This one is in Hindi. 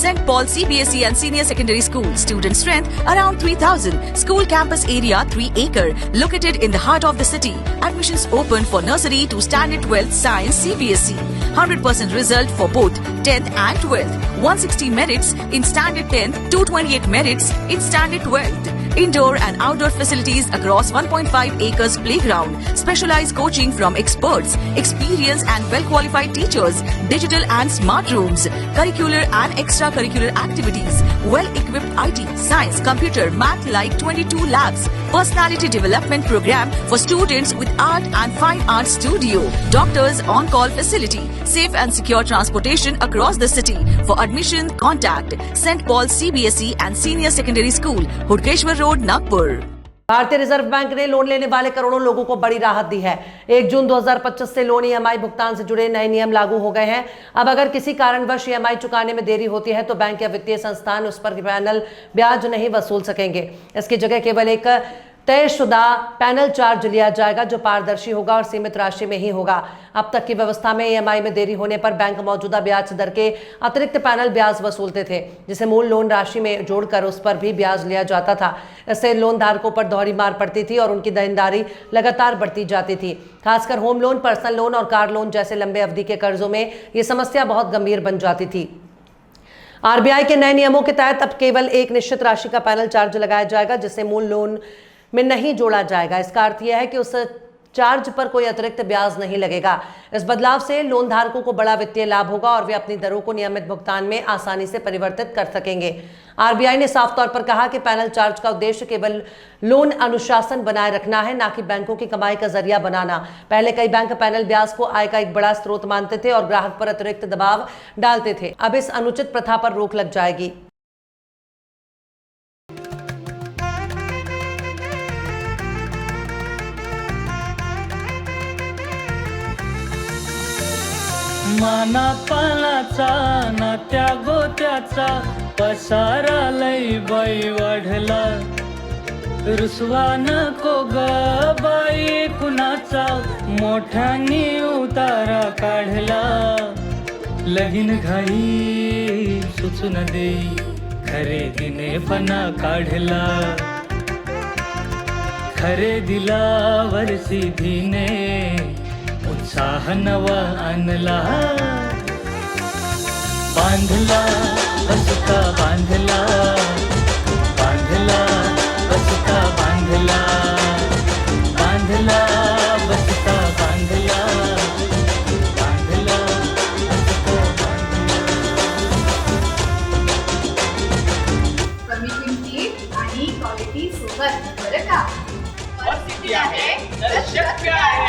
St. Paul CBSE and Senior Secondary School. Student strength around 3,000. School campus area 3 acre. Located in the heart of the city. Admissions open for nursery to standard 12th science CBSE. 100% result for both 10th and 12th. 160 merits in standard 10th, 228 merits in standard 12th. Indoor and outdoor facilities across 1.5 acres playground. Specialized coaching from experts, experienced and well-qualified teachers. Digital and smart rooms. Curricular and extracurricular activities. Well-equipped IT, science, computer, math like 22 labs. Personality development program for students with art and fine art studio. Doctors on-call facility. Safe and secure transportation across the city. For admission, contact St. Paul CBSE and Senior Secondary School, Hudkeshwar Road, Nagpur. भारतीय रिजर्व बैंक ने लोन लेने वाले करोड़ों लोगों को बड़ी राहत दी है। 1 जून 2025 से लोन ईएमआई भुगतान से जुड़े नए नियम लागू हो गए हैं। अब अगर किसी कारणवश ईएमआई चुकाने में देरी होती है तो बैंक या वित्तीय संस्थान उस पर पैनल ब्याज नहीं वसूल सकेंगे। इसकी जगह केवल एक तयशुदा पैनल चार्ज लिया जाएगा जो पारदर्शी होगा और सीमित राशि में ही होगा। अब तक की व्यवस्था में ईएमआई में देरी होने पर बैंक मौजूदा ब्याज दर के अतिरिक्त पैनल ब्याज वसूलते थे, जिसे मूल लोन राशि में जोड़कर उस पर भी ब्याज लिया जाता था। इससे लोन धारकों पर दोहरी मार पड़ती थी और उनकी देनदारी लगातार बढ़ती जाती थी। खासकर होम लोन, पर्सनल लोन और कार लोन जैसे लंबे अवधि के कर्जों में ये समस्या बहुत गंभीर बन जाती थी। आरबीआई के नए नियमों के तहत अब केवल एक निश्चित राशि का पैनल चार्ज लगाया जाएगा जिसे मूल लोन में नहीं जोड़ा जाएगा। इसका अर्थ यह है कि उस चार्ज पर कोई अतिरिक्त ब्याज नहीं लगेगा। इस बदलाव से लोन धारकों को बड़ा वित्तीय लाभ होगा और वे अपनी दरों को नियमित भुगतान में आसानी से परिवर्तित कर सकेंगे। आरबीआई ने साफ तौर पर कहा कि पैनल चार्ज का उद्देश्य केवल लोन अनुशासन बनाए रखना है, ना कि बैंकों की कमाई का जरिया बनाना। पहले कई बैंक पैनल ब्याज को आय का एक बड़ा स्रोत मानते थे और ग्राहक पर अतिरिक्त दबाव डालते थे। अब इस अनुचित प्रथा पर रोक लग जाएगी। माना पानाचा ना त्या गोत्याचा पसारा लई बाई वाढला। रुसवा नको ग बाई कुणाचा मोठ्यानी उतारा काढला। लगीन घाई सुचून देई खरेदीने पणा काढला। खरेदीला वर्षी धीने उत्साह नवा आणला। बांधला बसका बांधला, बांधला बसका बांधला, बांधला बसका बांधला, बांधला बसका बांधला। कमी किमतीत आणि क्वालिटी सोबत बरं का? परिस्थिती आहे तर शक्य आहे।